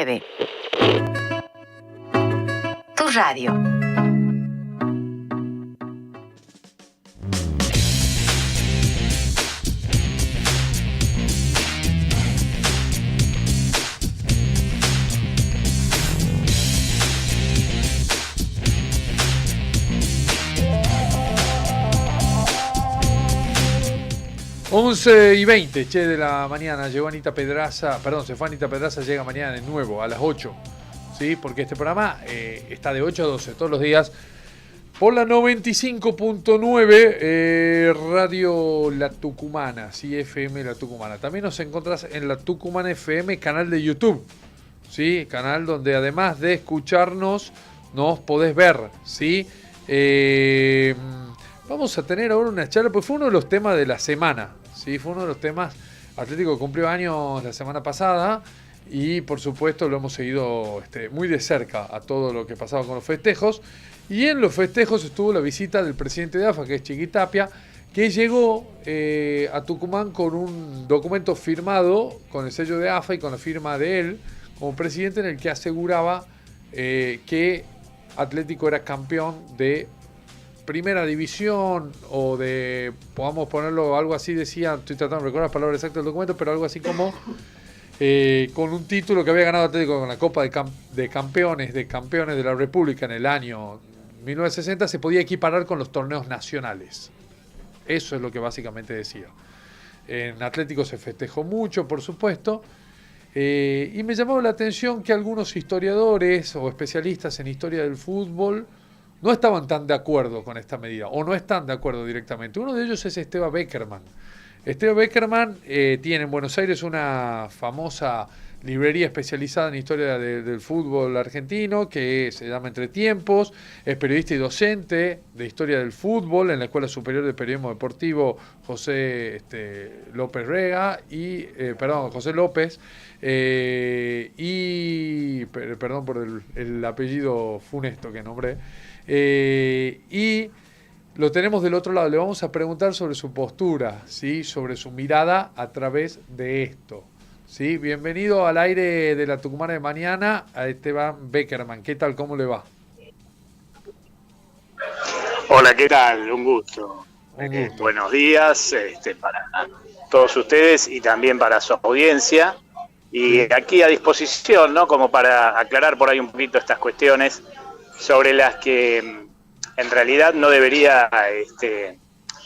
Tu radio. Once y 20 de la mañana, llegó Anita Pedraza, se fue Anita Pedraza, llega mañana de nuevo a las 8, ¿sí? Porque este programa está de 8 a 12 todos los días por la 95.9 Radio La Tucumana, sí, FM La Tucumana. También nos encontrás en La Tucumana FM, canal de YouTube, ¿sí? Canal donde además de escucharnos, nos podés ver, ¿sí? Vamos a tener ahora una charla, pues fue uno de los temas de la semana, ¿sí? Fue uno de los temas. Atlético cumplió años la semana pasada y por supuesto lo hemos seguido muy de cerca a todo lo que pasaba con los festejos. Y en los festejos estuvo la visita del presidente de AFA, que es Chiquitapia, que llegó a Tucumán con un documento firmado con el sello de AFA y con la firma de él como presidente, en el que aseguraba que Atlético era campeón de primera división o de, podamos ponerlo algo así, decía, estoy tratando de recordar las palabras exactas del documento, pero algo así como con un título que había ganado Atlético con la Copa de Campeones de la República en el año 1960, se podía equiparar con los torneos nacionales. Eso es lo que básicamente decía. En Atlético se festejó mucho, por supuesto, y me llamó la atención que algunos historiadores o especialistas en historia del fútbol no estaban tan de acuerdo con esta medida, o no están de acuerdo directamente. Uno de ellos es Esteban Beckerman. Esteban Beckerman tiene en Buenos Aires una famosa librería especializada en historia del fútbol argentino, que se llama Entre Tiempos. Es periodista y docente de historia del fútbol en la Escuela Superior de Periodismo Deportivo José López Rega, José López, y perdón por el apellido funesto que nombré. Y lo tenemos del otro lado, le vamos a preguntar sobre su postura, ¿sí? Sobre su mirada a través de esto, ¿sí? Bienvenido al aire de la Tucumana de mañana a Esteban Beckerman. ¿Qué tal? ¿Cómo le va? Hola, ¿qué tal? Un gusto. Buenos días para todos ustedes y también para su audiencia. Y aquí a disposición, ¿no? Como para aclarar por ahí un poquito estas cuestiones sobre las que en realidad no debería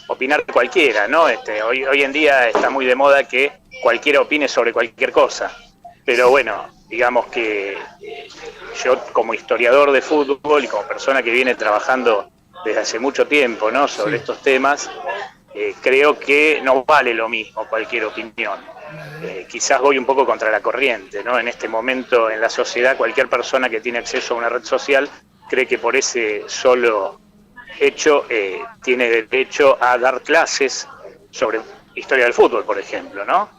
opinar cualquiera, ¿no? Hoy en día está muy de moda que cualquiera opine sobre cualquier cosa, pero bueno, digamos que yo como historiador de fútbol y como persona que viene trabajando desde hace mucho tiempo, ¿no? Sobre estos temas, creo que no vale lo mismo cualquier opinión. Quizás voy un poco contra la corriente, ¿no? En este momento en la sociedad cualquier persona que tiene acceso a una red social cree que por ese solo hecho tiene derecho a dar clases sobre historia del fútbol, por ejemplo, ¿no?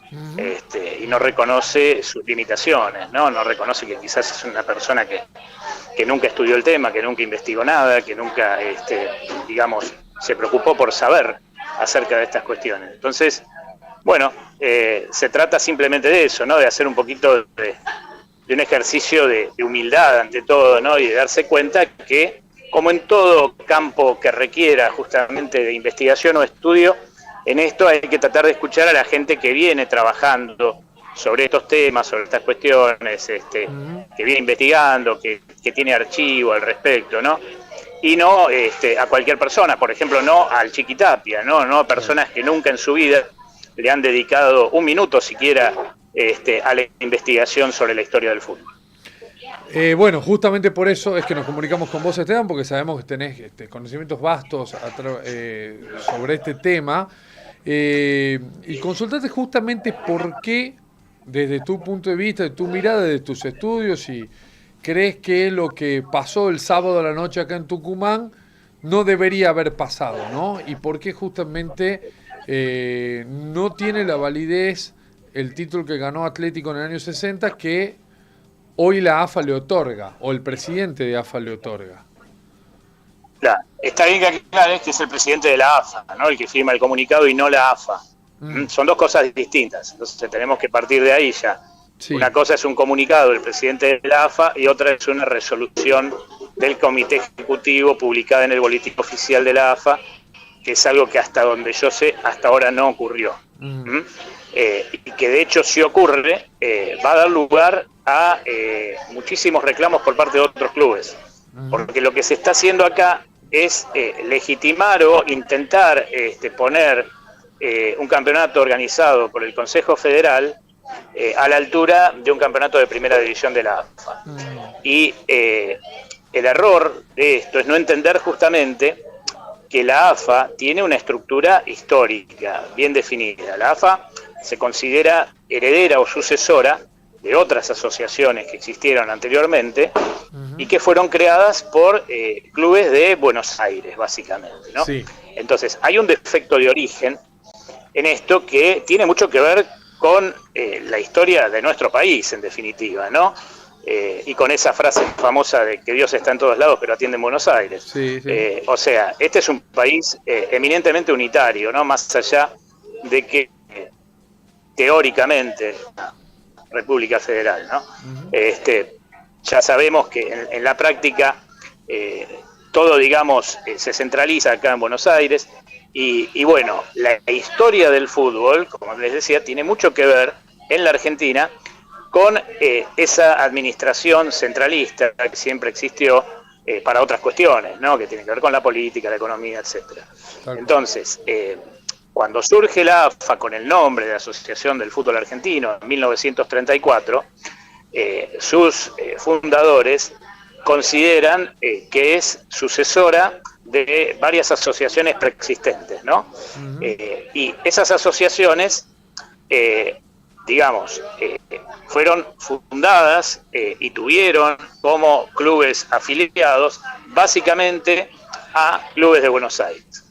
Y no reconoce sus limitaciones, ¿no? No reconoce que quizás es una persona que nunca estudió el tema, que nunca investigó nada, que nunca, digamos, se preocupó por saber acerca de estas cuestiones. Entonces, bueno, se trata simplemente de eso, ¿no? De hacer un poquito de un ejercicio de humildad ante todo, ¿no? Y de darse cuenta que, como en todo campo que requiera justamente de investigación o estudio, en esto hay que tratar de escuchar a la gente que viene trabajando sobre estos temas, sobre estas cuestiones, que viene investigando, que tiene archivo al respecto, ¿no? Y no a cualquier persona, por ejemplo, no al Chiquitapia, no a personas que nunca en su vida le han dedicado un minuto siquiera a la investigación sobre la historia del fútbol. Bueno, justamente por eso es que nos comunicamos con vos, Esteban, porque sabemos que tenés conocimientos vastos sobre este tema, y consultarte justamente por qué, desde tu punto de vista, de tu mirada, de tus estudios, y crees que lo que pasó el sábado a la noche acá en Tucumán no debería haber pasado, ¿no? Y por qué justamente no tiene la validez el título que ganó Atlético en el año 60, que hoy la AFA le otorga, o el presidente de AFA le otorga. Claro, está bien que aclares que es el presidente de la AFA, ¿no? El que firma el comunicado y no la AFA. Son dos cosas distintas, entonces tenemos que partir de ahí ya. Sí. Una cosa es un comunicado del presidente de la AFA y otra es una resolución del comité ejecutivo publicada en el boletín oficial de la AFA, que es algo que hasta donde yo sé, hasta ahora no ocurrió. Y que de hecho si ocurre, va a dar lugar a muchísimos reclamos por parte de otros clubes. Porque lo que se está haciendo acá es legitimar o intentar poner un campeonato organizado por el Consejo Federal a la altura de un campeonato de primera división de la AFA. Y el error de esto es no entender justamente que la AFA tiene una estructura histórica bien definida. La AFA se considera heredera o sucesora de otras asociaciones que existieron anteriormente y que fueron creadas por clubes de Buenos Aires, básicamente, ¿no? Sí. Entonces, hay un defecto de origen en esto que tiene mucho que ver con la historia de nuestro país, en definitiva, ¿no? Y con esa frase famosa de que Dios está en todos lados, pero atiende en Buenos Aires. Sí. O sea, este es un país eminentemente unitario, ¿no? Más allá de que teóricamente República Federal, ¿no? Ya sabemos que en la práctica todo, digamos, se centraliza acá en Buenos Aires y bueno, la historia del fútbol, como les decía, tiene mucho que ver en la Argentina con esa administración centralista que siempre existió para otras cuestiones, ¿no? Que tienen que ver con la política, la economía, etcétera. Entonces, cuando surge la AFA con el nombre de Asociación del Fútbol Argentino en 1934, sus fundadores consideran que es sucesora de varias asociaciones preexistentes, ¿no? Y esas asociaciones, fueron fundadas y tuvieron como clubes afiliados básicamente a clubes de Buenos Aires.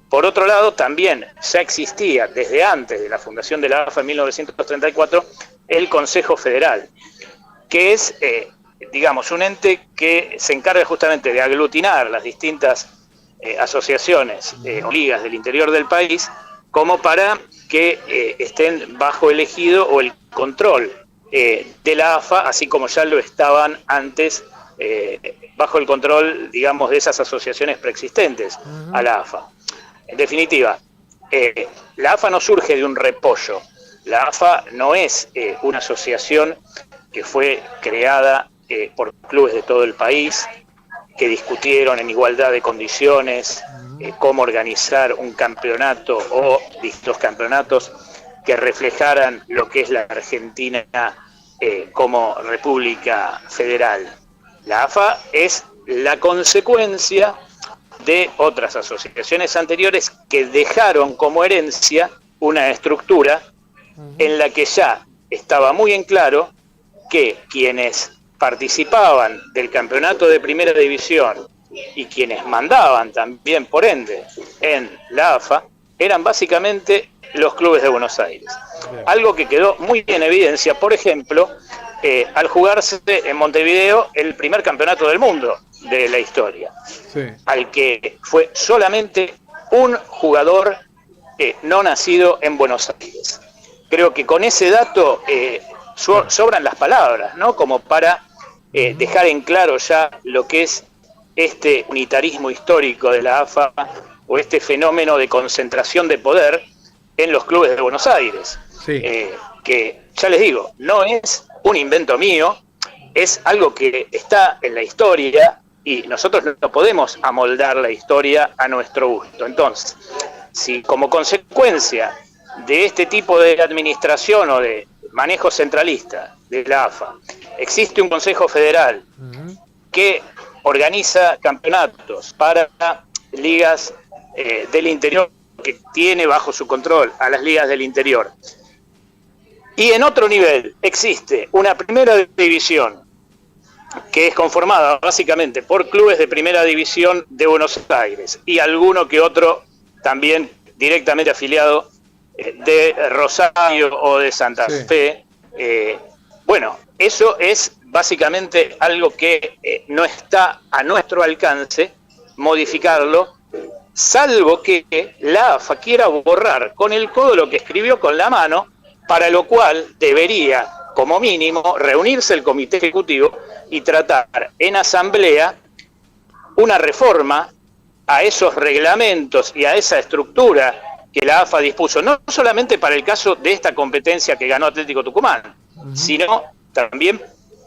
Por otro lado, también ya existía desde antes de la fundación de la AFA en 1934 el Consejo Federal, que es, un ente que se encarga justamente de aglutinar las distintas asociaciones o ligas del interior del país como para que estén bajo el ejido o el control de la AFA, así como ya lo estaban antes bajo el control, digamos, de esas asociaciones preexistentes a la AFA. En definitiva, la AFA no surge de un repollo. La AFA no es una asociación que fue creada por clubes de todo el país, que discutieron en igualdad de condiciones cómo organizar un campeonato o distintos campeonatos que reflejaran lo que es la Argentina como República Federal. La AFA es la consecuencia de otras asociaciones anteriores que dejaron como herencia una estructura en la que ya estaba muy en claro que quienes participaban del campeonato de primera división y quienes mandaban también, por ende, en la AFA, eran básicamente los clubes de Buenos Aires. Algo que quedó muy en evidencia, por ejemplo, al jugarse en Montevideo el primer campeonato del mundo de la historia, al que fue solamente un jugador no nacido en Buenos Aires. Creo que con ese dato sobran las palabras, ¿no? Como para dejar en claro ya lo que es este unitarismo histórico de la AFA o este fenómeno de concentración de poder en los clubes de Buenos Aires, que ya les digo, no es un invento mío, es algo que está en la historia y nosotros no podemos amoldar la historia a nuestro gusto. Entonces, si como consecuencia de este tipo de administración o de manejo centralista de la AFA existe un Consejo Federal que organiza campeonatos para ligas del interior, que tiene bajo su control a las ligas del interior, y en otro nivel existe una primera división que es conformada básicamente por clubes de primera división de Buenos Aires y alguno que otro también directamente afiliado de Rosario o de Santa Fe. Bueno, eso es básicamente algo que no está a nuestro alcance modificarlo, salvo que la AFA quiera borrar con el codo lo que escribió con la mano, para lo cual debería como mínimo, reunirse el comité ejecutivo y tratar en asamblea una reforma a esos reglamentos y a esa estructura que la AFA dispuso, no solamente para el caso de esta competencia que ganó Atlético Tucumán, sino también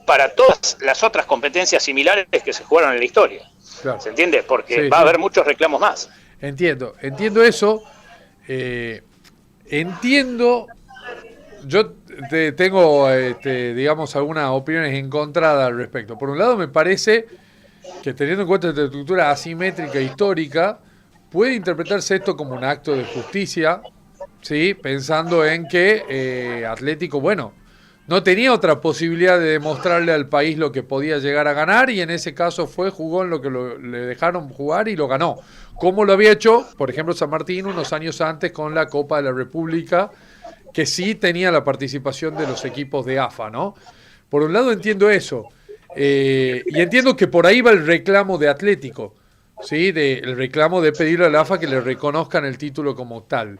para todas las otras competencias similares que se jugaron en la historia. Claro. ¿Se entiende? Porque Sí, va a sí. haber muchos reclamos más. Entiendo eso. Entiendo, yo tengo, digamos, algunas opiniones encontradas al respecto. Por un lado, me parece que teniendo en cuenta esta estructura asimétrica histórica, puede interpretarse esto como un acto de justicia, ¿sí? Pensando en que Atlético, bueno, no tenía otra posibilidad de demostrarle al país lo que podía llegar a ganar, y en ese caso jugó en lo que le dejaron jugar y lo ganó. Como lo había hecho, por ejemplo, San Martín unos años antes con la Copa de la República, que sí tenía la participación de los equipos de AFA, ¿no? Por un lado entiendo eso, y entiendo que por ahí va el reclamo de Atlético, ¿sí? El reclamo de pedirle a la AFA que le reconozcan el título como tal.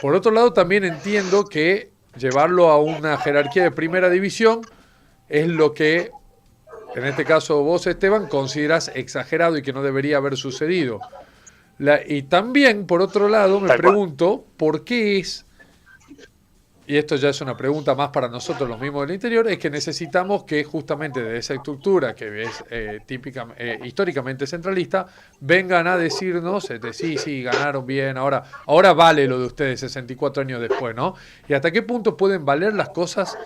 Por otro lado, también entiendo que llevarlo a una jerarquía de primera división es lo que, en este caso vos, Esteban, considerás exagerado y que no debería haber sucedido. Y también, por otro lado, me pregunto por qué es, y esto ya es una pregunta más para nosotros los mismos del interior, es que necesitamos que justamente de esa estructura que es históricamente centralista, vengan a decirnos, sí, ganaron bien, ahora vale lo de ustedes 64 años después, ¿no? Y hasta qué punto pueden valer las cosas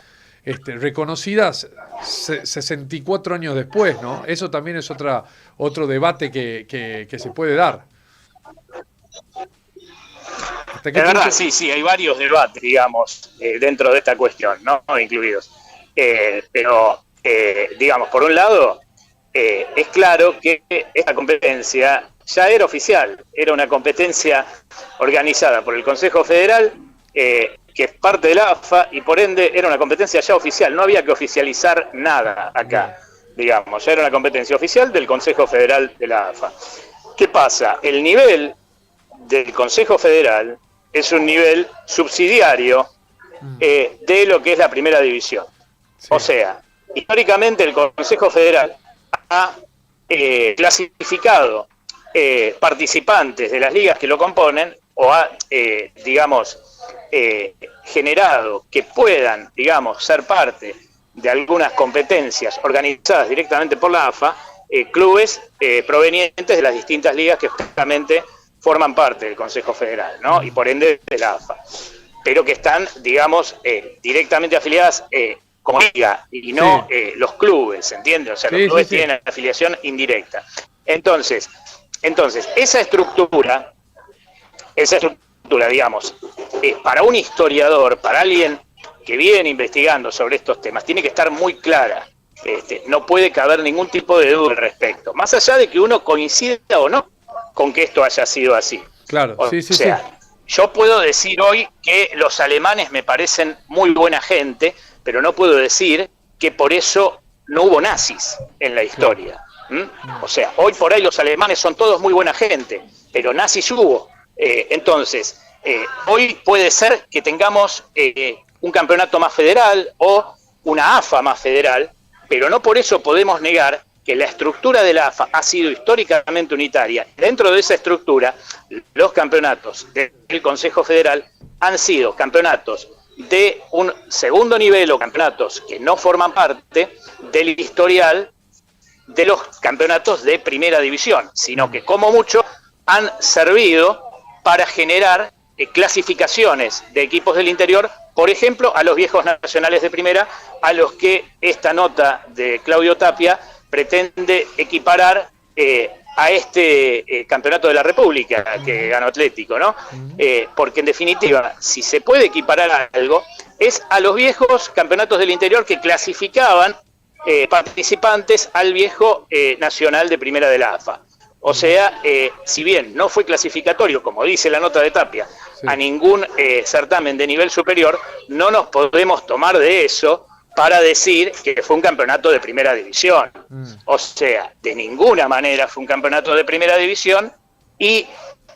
reconocidas 64 años después, ¿no? Eso también es otro debate que se puede dar. De verdad, sí, hay varios debates, digamos, dentro de esta cuestión, ¿no? Incluidos. Pero, digamos, por un lado, es claro que esta competencia ya era oficial, era una competencia organizada por el Consejo Federal, que es parte de la AFA, y por ende era una competencia ya oficial, no había que oficializar nada acá, digamos, ya era una competencia oficial del Consejo Federal de la AFA. ¿Qué pasa? El nivel del Consejo Federal es un nivel subsidiario de lo que es la primera división. Sí. O sea, históricamente el Consejo Federal ha clasificado participantes de las ligas que lo componen, o ha, generado que puedan, digamos, ser parte de algunas competencias organizadas directamente por la AFA, clubes provenientes de las distintas ligas que justamente forman parte del Consejo Federal, ¿no? Y por ende de la AFA, pero que están, digamos, directamente afiliadas como liga y no los clubes, ¿entiendes? O sea, los clubes tienen afiliación indirecta. Entonces, esa estructura, digamos, para un historiador, para alguien que viene investigando sobre estos temas, tiene que estar muy clara. No puede caber ningún tipo de duda al respecto, más allá de que uno coincida o no con que esto haya sido así. Claro, o sea, yo puedo decir hoy que los alemanes me parecen muy buena gente, pero no puedo decir que por eso no hubo nazis en la historia. O sea, hoy por ahí los alemanes son todos muy buena gente, pero nazis hubo. Entonces, hoy puede ser que tengamos un campeonato más federal o una AFA más federal, pero no por eso podemos negar que la estructura de la AFA ha sido históricamente unitaria. Dentro de esa estructura, los campeonatos del Consejo Federal han sido campeonatos de un segundo nivel o campeonatos que no forman parte del historial de los campeonatos de primera división, sino que como mucho han servido para generar clasificaciones de equipos del interior, por ejemplo, a los viejos nacionales de primera, a los que esta nota de Claudio Tapia pretende equiparar a este campeonato de la República que ganó Atlético, ¿no? Porque en definitiva, si se puede equiparar a algo, es a los viejos campeonatos del interior que clasificaban participantes al viejo nacional de primera de la AFA. O sea, si bien no fue clasificatorio, como dice la nota de Tapia, a ningún certamen de nivel superior, no nos podemos tomar de eso para decir que fue un campeonato de primera división. O sea, de ninguna manera fue un campeonato de primera división, y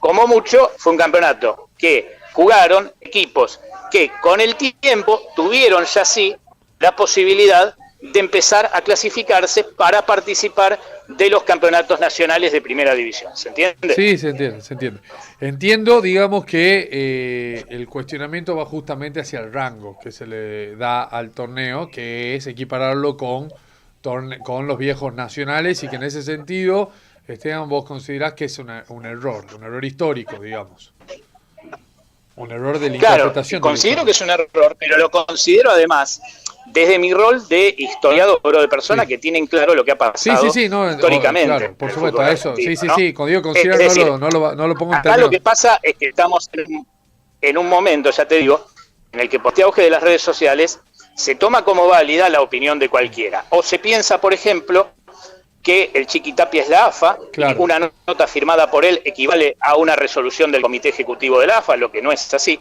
como mucho fue un campeonato que jugaron equipos que con el tiempo tuvieron ya sí la posibilidad de empezar a clasificarse para participar de los campeonatos nacionales de primera división. ¿Se entiende? Sí, se entiende, se entiende. Entiendo, digamos, que el cuestionamiento va justamente hacia el rango que se le da al torneo, que es equipararlo con los viejos nacionales, y que en ese sentido, Esteban, vos considerás que es un error histórico, digamos. Un error de la interpretación. Claro, considero que es un error, pero lo considero además desde mi rol de historiador o de persona que tienen claro lo que ha pasado históricamente. Claro, por supuesto, a eso. ¿no? Cuando digo considero, no lo pongo en acá lo que pasa es que estamos en un momento, ya te digo, en el que por este auge de las redes sociales se toma como válida la opinión de cualquiera. O se piensa, por ejemplo, que el Chiqui Tapia es la AFA, y una nota firmada por él equivale a una resolución del Comité Ejecutivo de la AFA, lo que no es así.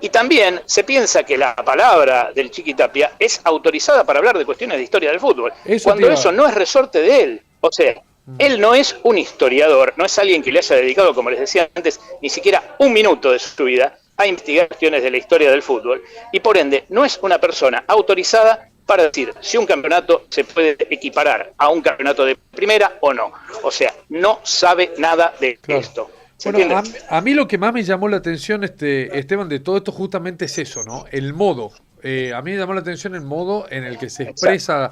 Y también se piensa que la palabra del Chiqui Tapia es autorizada para hablar de cuestiones de historia del fútbol, cuando eso no es resorte de él. O sea, él no es un historiador, no es alguien que le haya dedicado, como les decía antes, ni siquiera un minuto de su vida a investigar cuestiones de la historia del fútbol, y por ende no es una persona autorizada para decir si un campeonato se puede equiparar a un campeonato de primera o no. O sea, no sabe nada de esto. Bueno, a mí lo que más me llamó la atención, Esteban, de todo esto justamente es eso, ¿no? El modo. A mí me llamó la atención el modo en el que se expresa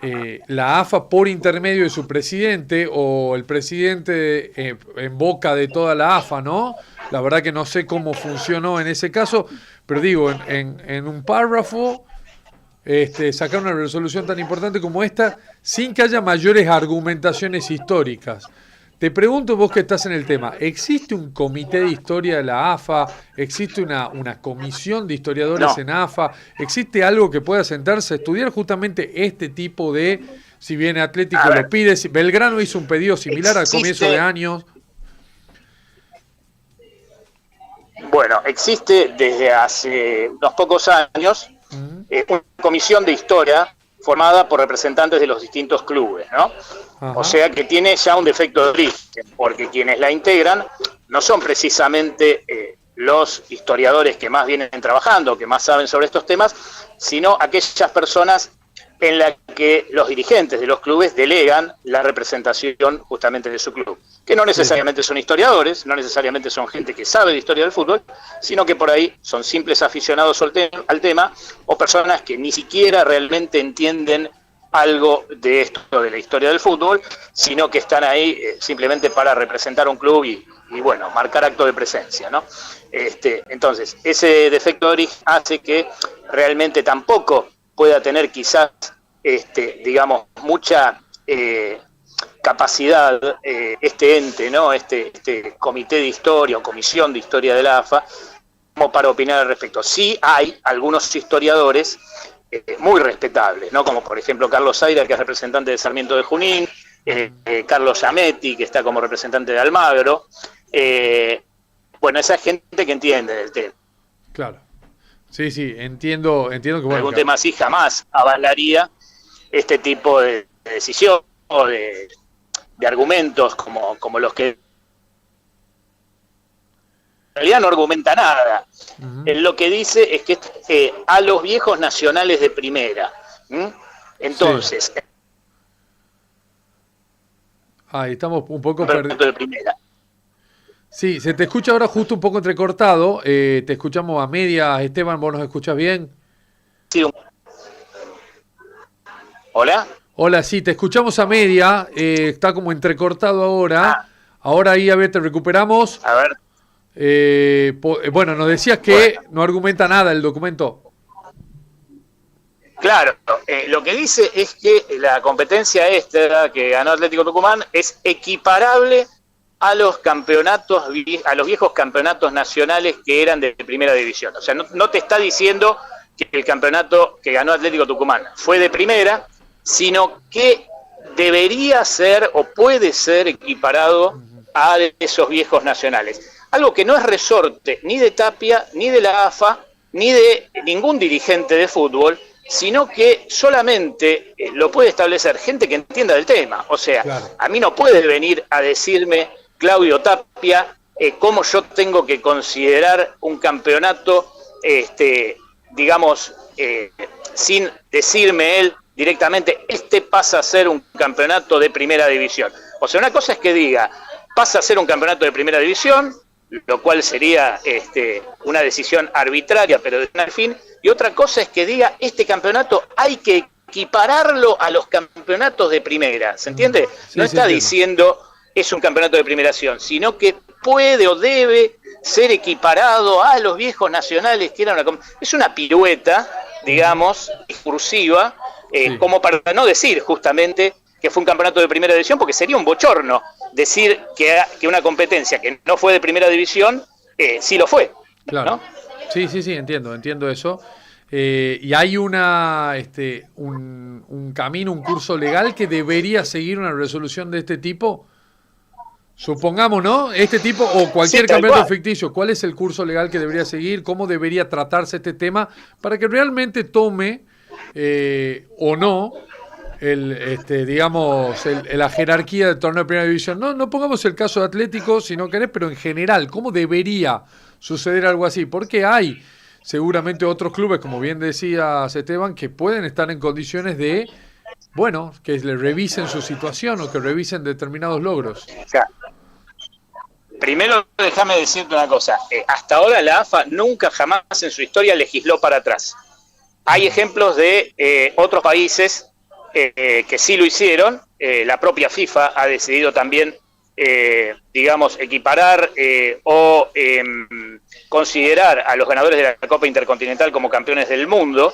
la AFA por intermedio de su presidente, o el presidente en boca de toda la AFA, ¿no? La verdad que no sé cómo funcionó en ese caso, pero digo, en un párrafo sacar una resolución tan importante como esta sin que haya mayores argumentaciones históricas. Te pregunto, vos que estás en el tema, ¿existe un comité de historia de la AFA? ¿Existe una comisión de historiadores en AFA? ¿Existe algo que pueda sentarse a estudiar justamente este tipo de, si bien Atlético lo pide, Belgrano hizo un pedido similar al comienzo de años? Bueno, existe desde hace unos pocos años una comisión de historia formada por representantes de los distintos clubes, ¿no? Ajá. O sea que tiene ya un defecto de origen, porque quienes la integran no son precisamente los historiadores que más vienen trabajando, que más saben sobre estos temas, sino aquellas personas en las que los dirigentes de los clubes delegan la representación justamente de su club, que no necesariamente son historiadores, no necesariamente son gente que sabe de historia del fútbol, sino que por ahí son simples aficionados al tema, o personas que ni siquiera realmente entienden algo de esto de la historia del fútbol, sino que están ahí simplemente para representar un club y bueno, marcar acto de presencia, ¿no? Entonces, ese defecto de origen hace que realmente tampoco pueda tener quizás, digamos, mucha capacidad este ente, ¿no? Este comité de historia o comisión de historia de la AFA, como para opinar al respecto. Sí hay algunos historiadores muy respetables, ¿no? Como por ejemplo Carlos Zaira, que es representante de Sarmiento de Junín, Carlos Yametti, que está como representante de Almagro. Bueno, esa gente que entiende del tema. Claro. Sí, entiendo que bueno, algún tema así jamás avalaría este tipo de decisión o de argumentos como los que en realidad no argumenta nada. Lo que dice es que a los viejos nacionales de primera. Entonces, ahí estamos un poco perdidos de primera. Sí, se te escucha ahora justo un poco entrecortado. Te escuchamos a media. Esteban, ¿vos nos escuchás bien? Sí. ¿Hola? Hola, sí, te escuchamos a media. Está como entrecortado ahora. Ahora ahí, a ver, te recuperamos. A ver. Bueno, nos decías que no argumenta nada el documento. Claro, lo que dice es que la competencia esta que ganó Atlético Tucumán es equiparable a los campeonatos, a los viejos campeonatos nacionales que eran de primera división. O sea, no te está diciendo que el campeonato que ganó Atlético Tucumán fue de primera, sino que debería ser o puede ser equiparado a esos viejos nacionales. Algo que no es resorte ni de Tapia, ni de la AFA, ni de ningún dirigente de fútbol, sino que solamente lo puede establecer gente que entienda del tema. O sea, claro, a mí no puede venir a decirme Claudio Tapia cómo yo tengo que considerar un campeonato digamos, sin decirme él directamente, pasa a ser un campeonato de primera división. O sea, una cosa es que diga, pasa a ser un campeonato de primera división, lo cual sería una decisión arbitraria, pero de al fin, y otra cosa es que diga, este campeonato hay que equipararlo a los campeonatos de primera, ¿se entiende? Sí, no está entiendo. Diciendo es un campeonato de primeración, sino que puede o debe ser equiparado a los viejos nacionales, que eran es una pirueta, digamos, discursiva, como para no decir justamente que fue un campeonato de primera división, porque sería un bochorno decir que una competencia que no fue de primera división, sí lo fue. Claro. ¿No? Sí, entiendo eso. Y hay un camino, un curso legal que debería seguir una resolución de este tipo. Supongamos, ¿no? Este tipo o cualquier campeonato ficticio, ¿cuál es el curso legal que debería seguir? ¿Cómo debería tratarse este tema para que realmente tome o no la jerarquía del torneo de primera división? No pongamos el caso de Atlético, si no querés, pero en general, ¿cómo debería suceder algo así? Porque hay seguramente otros clubes, como bien decías, Esteban, que pueden estar en condiciones de, bueno, que le revisen su situación o que revisen determinados logros. Claro. Primero, déjame decirte una cosa. Hasta ahora la AFA nunca jamás en su historia legisló para atrás. Hay ejemplos de otros países que sí lo hicieron. La propia FIFA ha decidido también, digamos, equiparar o considerar a los ganadores de la Copa Intercontinental como campeones del mundo,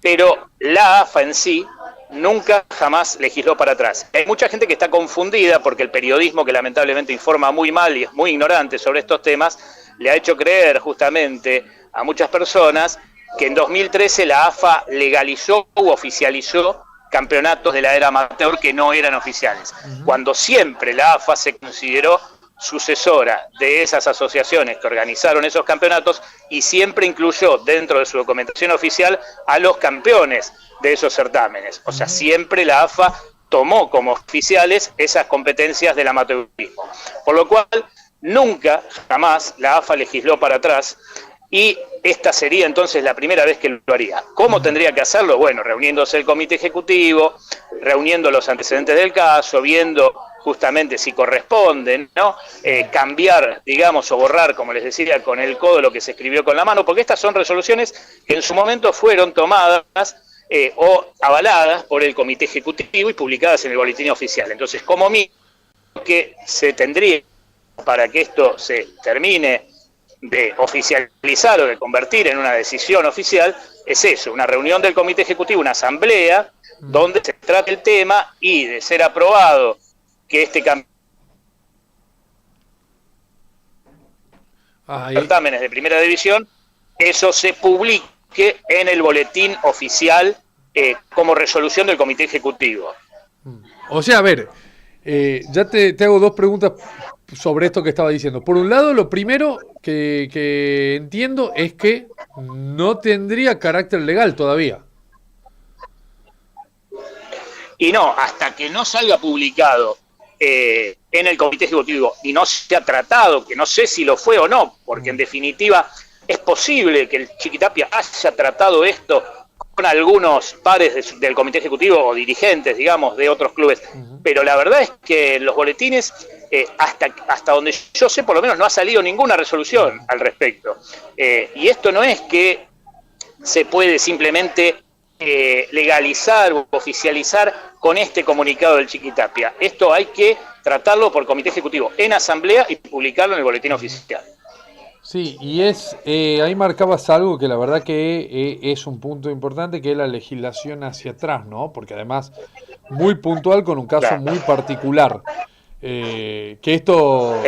pero la AFA en sí nunca jamás legisló para atrás. Hay mucha gente que está confundida porque el periodismo, que lamentablemente informa muy mal y es muy ignorante sobre estos temas, le ha hecho creer justamente a muchas personas que en 2013 la AFA legalizó u oficializó campeonatos de la era amateur que no eran oficiales, cuando siempre la AFA se consideró sucesora de esas asociaciones que organizaron esos campeonatos y siempre incluyó dentro de su documentación oficial a los campeones de esos certámenes. O sea, siempre la AFA tomó como oficiales esas competencias del amateurismo. Por lo cual, nunca, jamás, la AFA legisló para atrás y esta sería entonces la primera vez que lo haría. ¿Cómo tendría que hacerlo? Bueno, reuniéndose el comité ejecutivo, reuniendo los antecedentes del caso, viendo justamente si corresponden, ¿no? Cambiar, digamos, o borrar, como les decía, con el codo lo que se escribió con la mano, porque estas son resoluciones que en su momento fueron tomadas o avaladas por el comité ejecutivo y publicadas en el boletín oficial. Entonces, como mínimo, que se tendría para que esto se termine de oficializar o de convertir en una decisión oficial, es eso, una reunión del comité ejecutivo, una asamblea, donde se trate el tema y de ser aprobado que este certámenes de primera división, eso se publique en el boletín oficial como resolución del comité ejecutivo. O sea, a ver, ya te hago dos preguntas sobre esto que estaba diciendo. Por un lado, lo primero que entiendo es que no tendría carácter legal todavía. Y no, hasta que no salga publicado en el comité ejecutivo y no se ha tratado, que no sé si lo fue o no, porque en definitiva es posible que el Chiquitapia haya tratado esto con algunos pares del comité ejecutivo o dirigentes, digamos, de otros clubes, pero la verdad es que en los boletines, hasta donde yo sé, por lo menos no ha salido ninguna resolución al respecto. Y esto no es que se puede simplemente legalizar o oficializar con este comunicado del Chiquitapia. Esto hay que tratarlo por comité ejecutivo en asamblea y publicarlo en el boletín oficial. Sí, y ahí marcabas algo que la verdad que es un punto importante, que es la legislación hacia atrás, ¿no? Porque además muy puntual con un caso muy particular. Que esto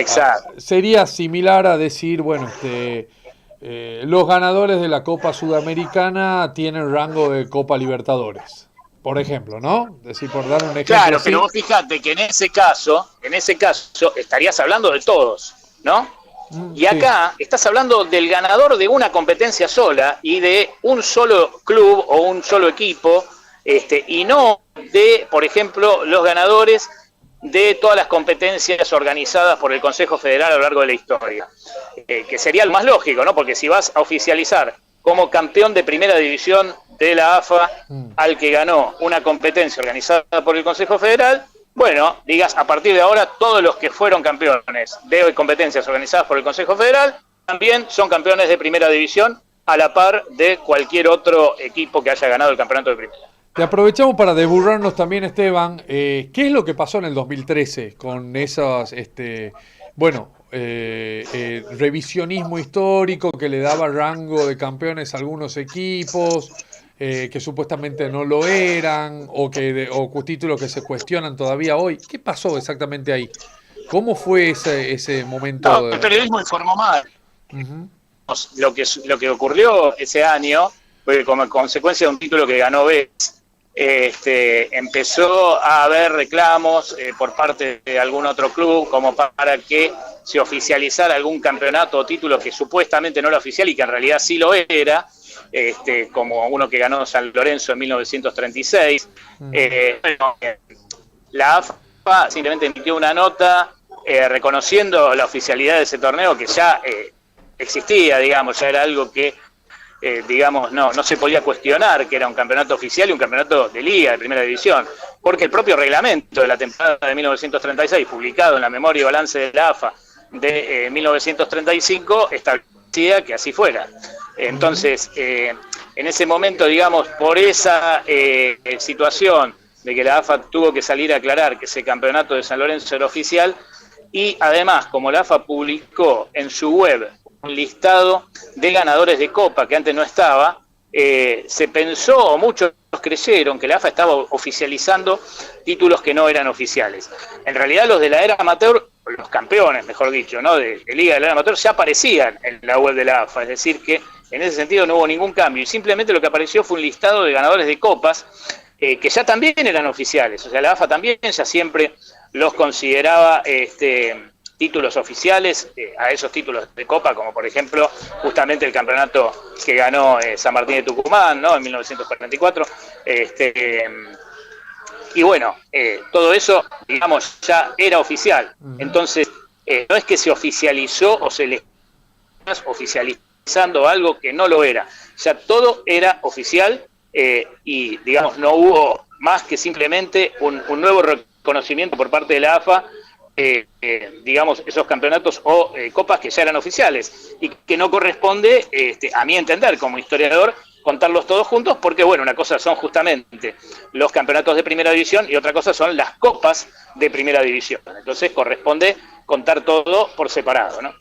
sería similar a decir, bueno, los ganadores de la Copa Sudamericana tienen rango de Copa Libertadores, por ejemplo, ¿no? Es decir, por dar un ejemplo. Claro, así. pero vos fíjate que en ese caso estarías hablando de todos, ¿no? Y acá estás hablando del ganador de una competencia sola y de un solo club o un solo equipo, y no de, por ejemplo, los ganadores de todas las competencias organizadas por el Consejo Federal a lo largo de la historia. Que sería lo más lógico, ¿no? Porque si vas a oficializar como campeón de primera división de la AFA al que ganó una competencia organizada por el Consejo Federal, bueno, digas, a partir de ahora todos los que fueron campeones de competencias organizadas por el Consejo Federal también son campeones de primera división a la par de cualquier otro equipo que haya ganado el campeonato de primera. Te aprovechamos para desburrarnos también, Esteban. ¿Qué es lo que pasó en el 2013 con esas, revisionismo histórico que le daba rango de campeones a algunos equipos, que supuestamente no lo eran, o títulos que se cuestionan todavía hoy? ¿Qué pasó exactamente ahí? ¿Cómo fue ese momento? No, el periodismo informó mal. Uh-huh. Lo que ocurrió ese año fue como consecuencia de un título que ganó Vélez. Empezó a haber reclamos por parte de algún otro club como para que se oficializara algún campeonato o título que supuestamente no era oficial y que en realidad sí lo era, como uno que ganó San Lorenzo en 1936. La AFA simplemente emitió una nota reconociendo la oficialidad de ese torneo que ya existía, digamos, ya era algo que no se podía cuestionar, que era un campeonato oficial y un campeonato de liga, de primera división, porque el propio reglamento de la temporada de 1936, publicado en la memoria y balance de la AFA de 1935, establecía que así fuera. Entonces, en ese momento, digamos, por esa situación de que la AFA tuvo que salir a aclarar que ese campeonato de San Lorenzo era oficial, y además, como la AFA publicó en su web un listado de ganadores de Copa que antes no estaba, se pensó, o muchos creyeron, que la AFA estaba oficializando títulos que no eran oficiales. En realidad los de la era amateur, los campeones, mejor dicho, ¿no? de Liga de la era amateur, ya aparecían en la web de la AFA, es decir que en ese sentido no hubo ningún cambio, y simplemente lo que apareció fue un listado de ganadores de Copas que ya también eran oficiales. O sea, la AFA también ya siempre los consideraba títulos oficiales a esos títulos de Copa, como por ejemplo justamente el campeonato que ganó San Martín de Tucumán, ¿no? En 1944. Y bueno, todo eso, digamos, ya era oficial. Entonces, no es que se oficializó o se le está oficializando algo que no lo era. Ya todo era oficial y, digamos, no hubo más que simplemente un nuevo reconocimiento por parte de la AFA, digamos, esos campeonatos o copas que ya eran oficiales y que no corresponde, a mi entender, como historiador, contarlos todos juntos, porque bueno, una cosa son justamente los campeonatos de primera división y otra cosa son las copas de primera división. Entonces corresponde contar todo por separado, ¿no?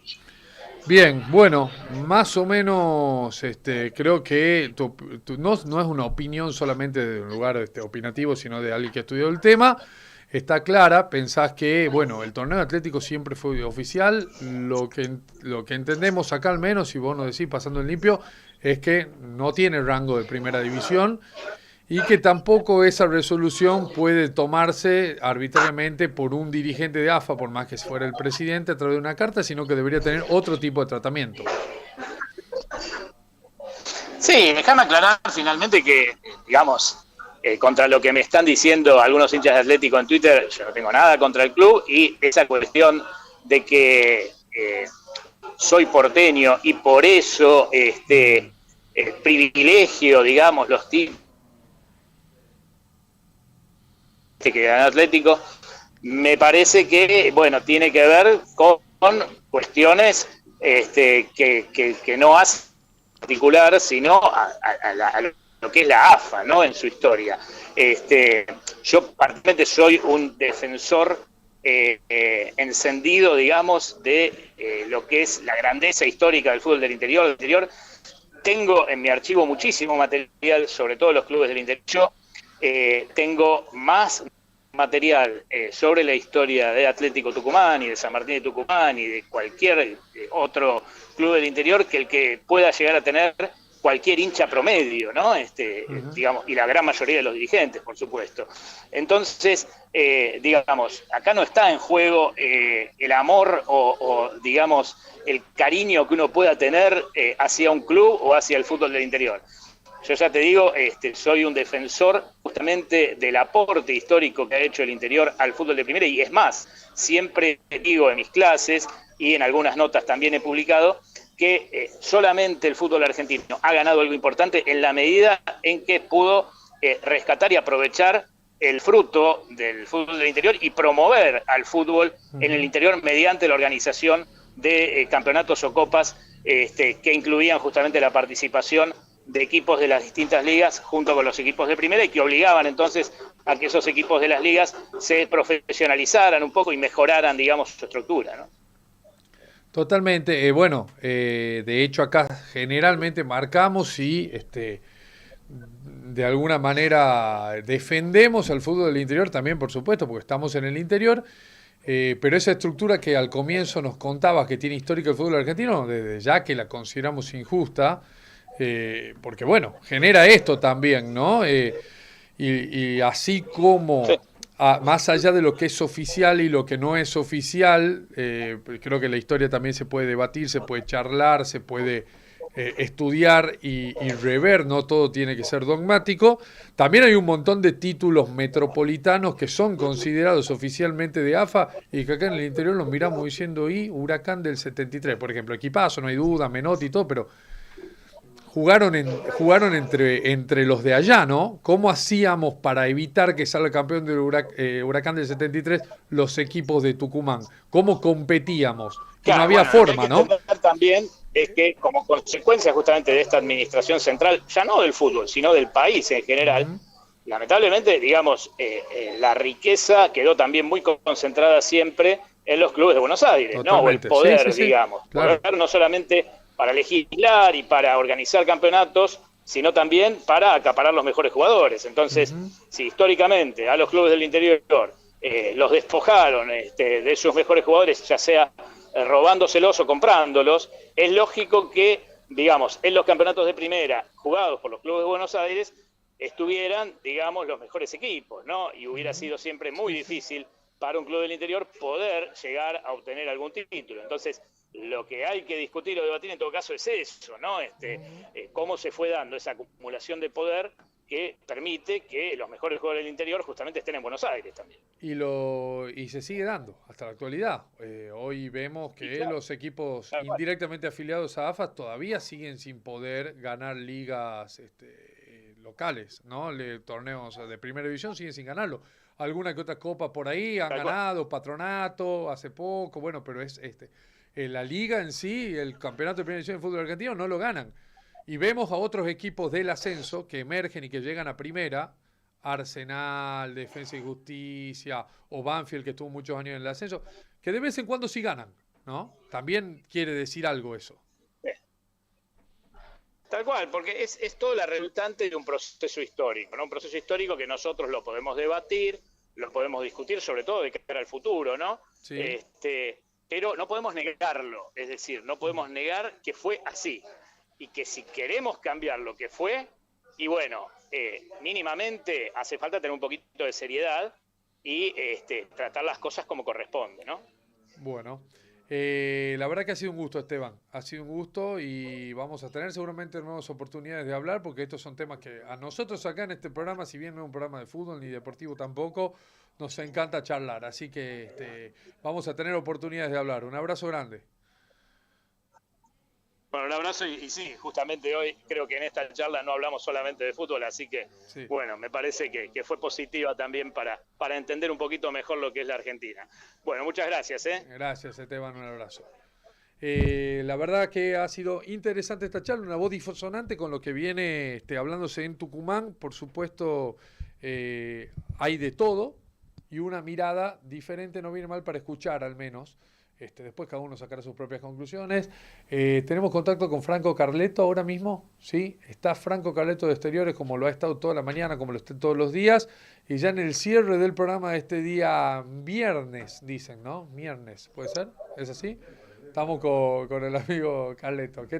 Bien, bueno, más o menos creo que no es una opinión solamente de un lugar opinativo, sino de alguien que estudió el tema. Está clara, pensás que, bueno, el torneo atlético siempre fue oficial, lo que entendemos acá al menos, si vos nos decís pasando en limpio, es que no tiene rango de primera división y que tampoco esa resolución puede tomarse arbitrariamente por un dirigente de AFA, por más que fuera el presidente, a través de una carta, sino que debería tener otro tipo de tratamiento. Sí, déjame aclarar finalmente que, digamos, contra lo que me están diciendo algunos hinchas de Atlético en Twitter, yo no tengo nada contra el club, y esa cuestión de que soy porteño y por eso privilegio, digamos, los tipos que ganan Atlético, me parece que, tiene que ver con cuestiones que no hacen particular, sino a lo que es la AFA, ¿no? En su historia. Yo particularmente soy un defensor encendido, digamos, de lo que es la grandeza histórica del fútbol del interior. Tengo en mi archivo muchísimo material sobre todos los clubes del interior. Yo tengo más material sobre la historia de Atlético Tucumán y de San Martín de Tucumán y de cualquier otro club del interior que el que pueda llegar a tener cualquier hincha promedio, ¿no? Digamos, y la gran mayoría de los dirigentes, por supuesto. Entonces, digamos, acá no está en juego el amor o, digamos, el cariño que uno pueda tener hacia un club o hacia el fútbol del interior. yo ya te digo, soy un defensor justamente del aporte histórico que ha hecho el interior al fútbol de primera, y es más, siempre digo en mis clases y en algunas notas también he publicado que solamente el fútbol argentino ha ganado algo importante en la medida en que pudo rescatar y aprovechar el fruto del fútbol del interior y promover al fútbol en el interior mediante la organización de campeonatos o copas que incluían justamente la participación de equipos de las distintas ligas junto con los equipos de primera, y que obligaban entonces a que esos equipos de las ligas se profesionalizaran un poco y mejoraran, digamos, su estructura, ¿no? Totalmente. De hecho acá generalmente marcamos y de alguna manera defendemos al fútbol del interior también, por supuesto, porque estamos en el interior, pero esa estructura que al comienzo nos contabas que tiene histórico el fútbol argentino, desde ya que la consideramos injusta, porque bueno, genera esto también, ¿no? Y así como, Sí. más allá de lo que es oficial y lo que no es oficial, creo que la historia también se puede debatir, se puede charlar, se puede estudiar y rever, no todo tiene que ser dogmático. También hay un montón de títulos metropolitanos que son considerados oficialmente de AFA y que acá en el interior los miramos diciendo, y Huracán del 73, por ejemplo, equipazo, no hay duda, Menotti y todo, pero jugaron entre los de allá, ¿no? ¿Cómo hacíamos para evitar que salga campeón del Huracán del 73 los equipos de Tucumán? ¿Cómo competíamos? Y no Claro, había bueno, lo que hay forma, que ¿no? entender también es que como consecuencia justamente de esta administración central, ya no del fútbol, sino del país en general, Uh-huh. lamentablemente, digamos, la riqueza quedó también muy concentrada siempre en los clubes de Buenos Aires, ¿no? O el Totalmente. Sí, sí, poder, sí. digamos. Claro. Poder no solamente para legislar y para organizar campeonatos, sino también para acaparar los mejores jugadores. Entonces, Uh-huh. si históricamente a los clubes del interior los despojaron de sus mejores jugadores, ya sea robándoselos o comprándolos, es lógico que, digamos, en los campeonatos de primera jugados por los clubes de Buenos Aires estuvieran, digamos, los mejores equipos, ¿no? Y hubiera sido siempre muy difícil para un club del interior poder llegar a obtener algún título. Entonces, lo que hay que discutir o debatir en todo caso es eso, ¿no? Cómo se fue dando esa acumulación de poder que permite que los mejores jugadores del interior justamente estén en Buenos Aires también. Y se sigue dando hasta la actualidad. Hoy vemos que Claro, los equipos claro. indirectamente afiliados a AFA todavía siguen sin poder ganar ligas locales, ¿no? Torneos de primera división siguen sin ganarlo. Alguna que otra copa por ahí han ganado, Patronato hace poco, bueno, pero la liga en sí, el campeonato de primera división de fútbol argentino no lo ganan. Y vemos a otros equipos del ascenso que emergen y que llegan a primera, Arsenal, Defensa y Justicia, o Banfield, que estuvo muchos años en el ascenso, que de vez en cuando sí ganan, ¿no? También quiere decir algo eso. Tal cual, porque es todo la resultante de un proceso histórico, ¿no? Un proceso histórico que nosotros lo podemos debatir, lo podemos discutir, sobre todo de cara al futuro, ¿no? Sí. Pero no podemos negarlo, es decir, no podemos negar que fue así. Y que si queremos cambiar lo que fue, y bueno, mínimamente hace falta tener un poquito de seriedad y tratar las cosas como corresponde, ¿no? Bueno, la verdad que ha sido un gusto, Esteban. Ha sido un gusto y vamos a tener seguramente nuevas oportunidades de hablar porque estos son temas que a nosotros acá en este programa, si bien no es un programa de fútbol ni deportivo tampoco, nos encanta charlar. Así que vamos a tener oportunidades de hablar. Un abrazo grande. Bueno, un abrazo y sí, justamente hoy creo que en esta charla no hablamos solamente de fútbol, así que Sí. bueno, me parece que fue positiva también para entender un poquito mejor lo que es la Argentina. Bueno, muchas gracias, ¿eh? Gracias, Esteban. Un abrazo. La verdad que ha sido interesante esta charla, una voz disonante con lo que viene hablándose en Tucumán. Por supuesto, hay de todo y una mirada diferente no viene mal para escuchar al menos. Después cada uno sacará sus propias conclusiones. Tenemos contacto con Franco Carleto ahora mismo, ¿sí? Está Franco Carleto de Exteriores como lo ha estado toda la mañana, como lo está todos los días. Y ya en el cierre del programa de este día viernes, dicen, ¿no? Viernes, ¿puede ser? ¿Es así? Estamos con el amigo Carleto. ¿Qué tal?